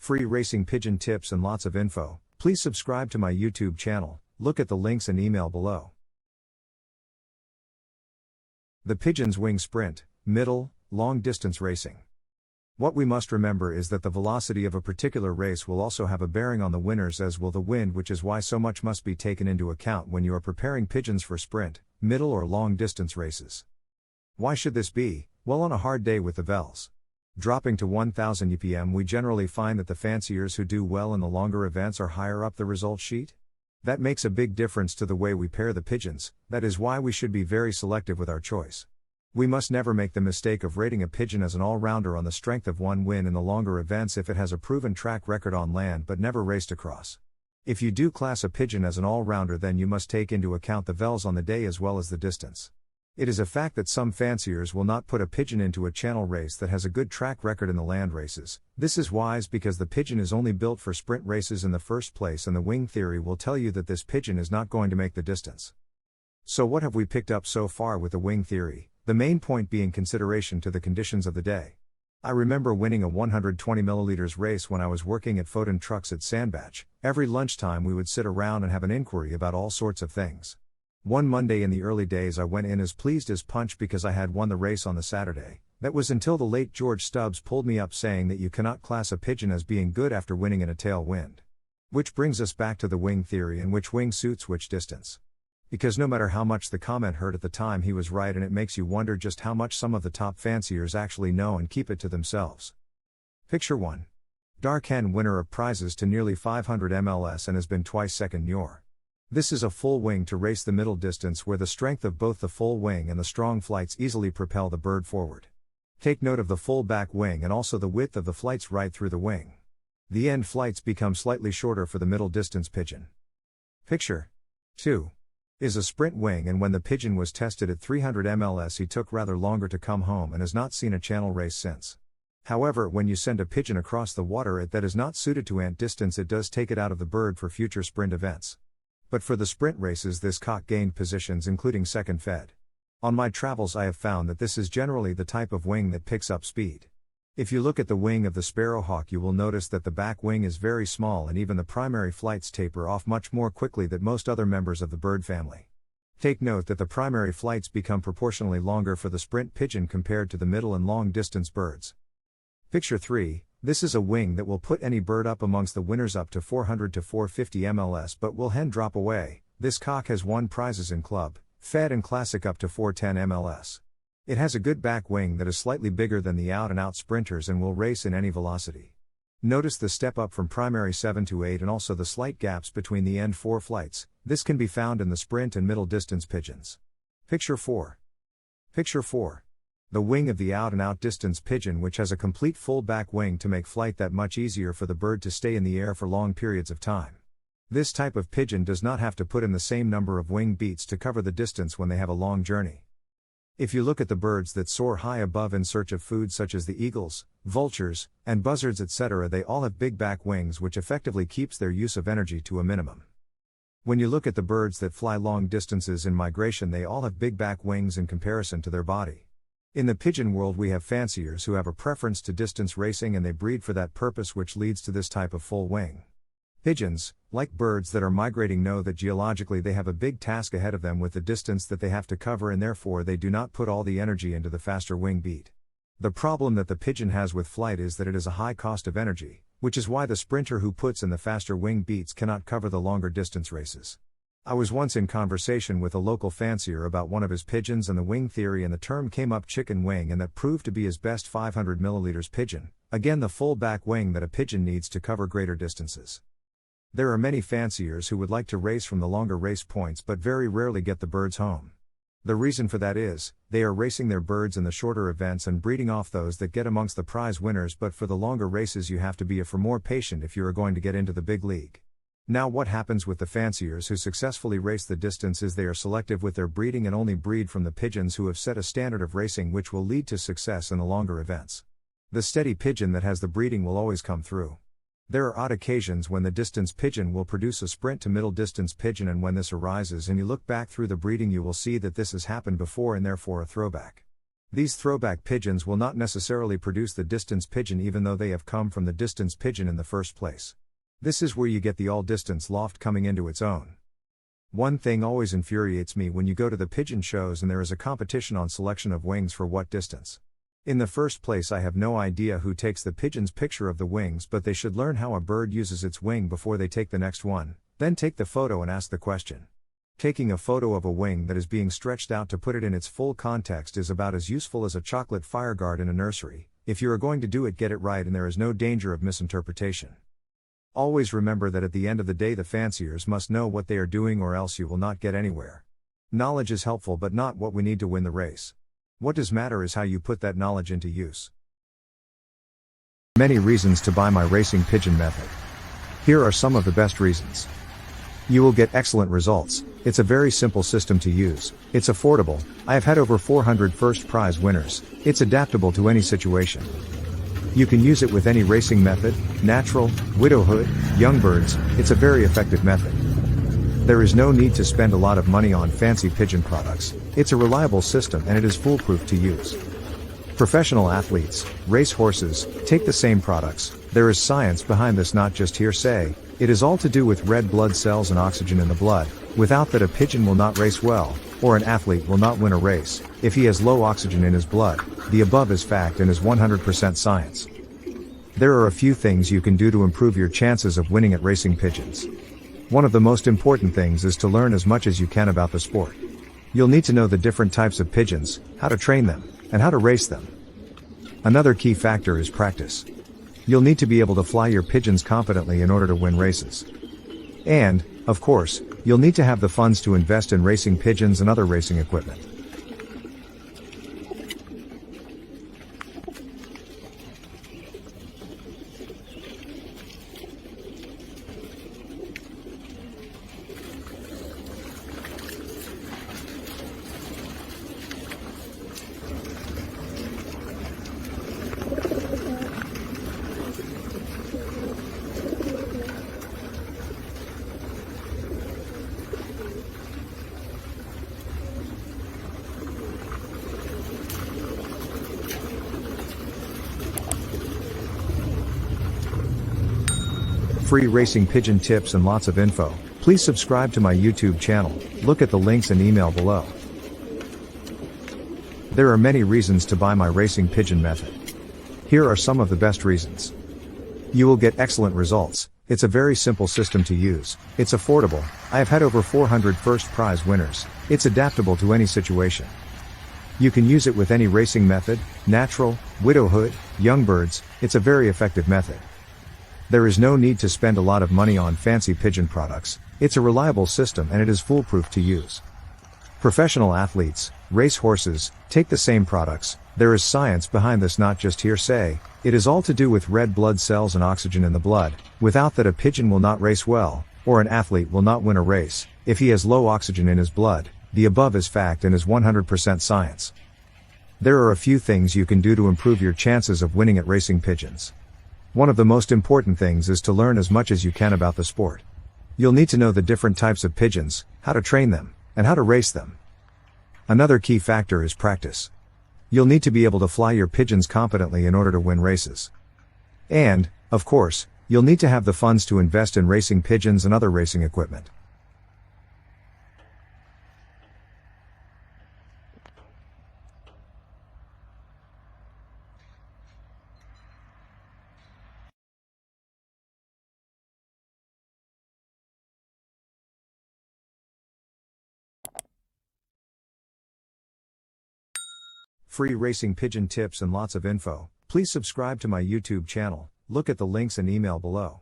free racing pigeon tips and lots of info. Please subscribe to my YouTube channel, look at the links and email below. The pigeon's wing sprint, middle, long distance racing. What we must remember is that the velocity of a particular race will also have a bearing on the winners, as will the wind, which is why so much must be taken into account when you are preparing pigeons for sprint, middle or long distance races. Why should this be? Well, on a hard day with the vels dropping to 1000 UPM, we generally find that the fanciers who do well in the longer events are higher up the result sheet. That makes a big difference to the way we pair the pigeons. That is why we should be very selective with our choice. We must never make the mistake of rating a pigeon as an all-rounder on the strength of one win in the longer events if it has a proven track record on land but never raced across. If you do class a pigeon as an all-rounder, then you must take into account the vels on the day as well as the distance. It is a fact that some fanciers will not put a pigeon into a channel race that has a good track record in the land races. This is wise because the pigeon is only built for sprint races in the first place, and the wing theory will tell you that this pigeon is not going to make the distance. So what have we picked up so far with the wing theory? The main point being consideration to the conditions of the day. I remember winning a 120 milliliters race when I was working at Foden Trucks at Sandbach. Every lunchtime we would sit around and have an inquiry about all sorts of things. One Monday in the early days I went in as pleased as punch because I had won the race on the Saturday. That was until the late George Stubbs pulled me up saying that you cannot class a pigeon as being good after winning in a tailwind. Which brings us back to the wing theory and which wing suits which distance. Because no matter how much the comment hurt at the time, he was right, and it makes you wonder just how much some of the top fanciers actually know and keep it to themselves. Picture 1. Dark hen, winner of prizes to nearly 500 MLS and has been twice second Nior. This is a full wing to race the middle distance, where the strength of both the full wing and the strong flights easily propel the bird forward. Take note of the full back wing and also the width of the flights right through the wing. The end flights become slightly shorter for the middle distance pigeon. Picture 2. Is a sprint wing, and when the pigeon was tested at 300 MLS he took rather longer to come home and has not seen a channel race since. However, when you send a pigeon across the water that is not suited to ant distance, it does take it out of the bird for future sprint events. But for the sprint races this cock gained positions including second fed. On my travels I have found that this is generally the type of wing that picks up speed. If you look at the wing of the sparrowhawk, you will notice that the back wing is very small and even the primary flights taper off much more quickly than most other members of the bird family. Take note that the primary flights become proportionally longer for the sprint pigeon compared to the middle and long distance birds. Picture 3. This is a wing that will put any bird up amongst the winners up to 400 to 450 MLS, but will hen drop away. This cock has won prizes in club, fed and classic up to 410 MLS. It has a good back wing that is slightly bigger than the out-and-out sprinters and will race in any velocity. Notice the step up from primary 7 to 8 and also the slight gaps between the end 4 flights. This can be found in the sprint and middle distance pigeons. Picture 4. Picture 4. The wing of the out-and-out distance pigeon, which has a complete full back wing to make flight that much easier for the bird to stay in the air for long periods of time. This type of pigeon does not have to put in the same number of wing beats to cover the distance when they have a long journey. If you look at the birds that soar high above in search of food, such as the eagles, vultures, and buzzards etc., they all have big back wings, which effectively keeps their use of energy to a minimum. When you look at the birds that fly long distances in migration, they all have big back wings in comparison to their body. In the pigeon world we have fanciers who have a preference to distance racing and they breed for that purpose, which leads to this type of full wing. Pigeons, like birds that are migrating, know that geologically they have a big task ahead of them with the distance that they have to cover, and therefore they do not put all the energy into the faster wing beat. The problem that the pigeon has with flight is that it is a high cost of energy, which is why the sprinter who puts in the faster wing beats cannot cover the longer distance races. I was once in conversation with a local fancier about one of his pigeons and the wing theory, and the term came up, chicken wing, and that proved to be his best 500 milliliters pigeon, again the full back wing that a pigeon needs to cover greater distances. There are many fanciers who would like to race from the longer race points but very rarely get the birds home. The reason for that is, they are racing their birds in the shorter events and breeding off those that get amongst the prize winners, but for the longer races you have to be more patient if you are going to get into the big league. Now what happens with the fanciers who successfully race the distance is they are selective with their breeding and only breed from the pigeons who have set a standard of racing which will lead to success in the longer events. The steady pigeon that has the breeding will always come through. There are odd occasions when the distance pigeon will produce a sprint to middle distance pigeon, and when this arises and you look back through the breeding you will see that this has happened before and therefore a throwback. These throwback pigeons will not necessarily produce the distance pigeon even though they have come from the distance pigeon in the first place. This is where you get the all-distance loft coming into its own. One thing always infuriates me when you go to the pigeon shows and there is a competition on selection of wings for what distance. In the first place, I have no idea who takes the pigeon's picture of the wings, but they should learn how a bird uses its wing before they take the next one, then take the photo and ask the question. Taking a photo of a wing that is being stretched out to put it in its full context is about as useful as a chocolate fireguard in a nursery. If you are going to do it, get it right and there is no danger of misinterpretation. Always remember that at the end of the day the fanciers must know what they are doing or else you will not get anywhere. Knowledge is helpful but not what we need to win the race. What does matter is how you put that knowledge into use. Many reasons to buy my racing pigeon method. Here are some of the best reasons. You will get excellent results. It's a very simple system to use. It's affordable. I have had over 400 first prize winners. It's adaptable to any situation. You can use it with any racing method, natural, widowhood, young birds. It's a very effective method. There is no need to spend a lot of money on fancy pigeon products. It's a reliable system and it is foolproof to use. Professional athletes, race horses, take the same products. There is science behind this, not just hearsay. It is all to do with red blood cells and oxygen in the blood. Without that, a pigeon will not race well, or an athlete will not win a race. If he has low oxygen in his blood, the above is fact and is 100% science. There are a few things you can do to improve your chances of winning at racing pigeons. One of the most important things is to learn as much as you can about the sport. You'll need to know the different types of pigeons, how to train them, and how to race them. Another key factor is practice. You'll need to be able to fly your pigeons competently in order to win races. And, of course, you'll need to have the funds to invest in racing pigeons and other racing equipment. Free racing pigeon tips and lots of info. Please subscribe to my YouTube channel. Look at the links and email below. There are many reasons to buy my racing pigeon method. Here are some of the best reasons. You will get excellent results. It's a very simple system to use. It's affordable. I have had over 400 first prize winners. It's adaptable to any situation. You can use it with any racing method, natural, widowhood, young birds. It's a very effective method. There is no need to spend a lot of money on fancy pigeon products. It's a reliable system and it is foolproof to use. Professional athletes, race horses, take the same products. There is science behind this, not just hearsay. It is all to do with red blood cells and oxygen in the blood. Without that, a pigeon will not race well, or an athlete will not win a race. If he has low oxygen in his blood, the above is fact and is 100% science. There are a few things you can do to improve your chances of winning at racing pigeons. One of the most important things is to learn as much as you can about the sport. You'll need to know the different types of pigeons, how to train them, and how to race them. Another key factor is practice. You'll need to be able to fly your pigeons competently in order to win races. And, of course, you'll need to have the funds to invest in racing pigeons and other racing equipment. Free racing pigeon tips and lots of info. Please subscribe to my YouTube channel. Look at the links and email below.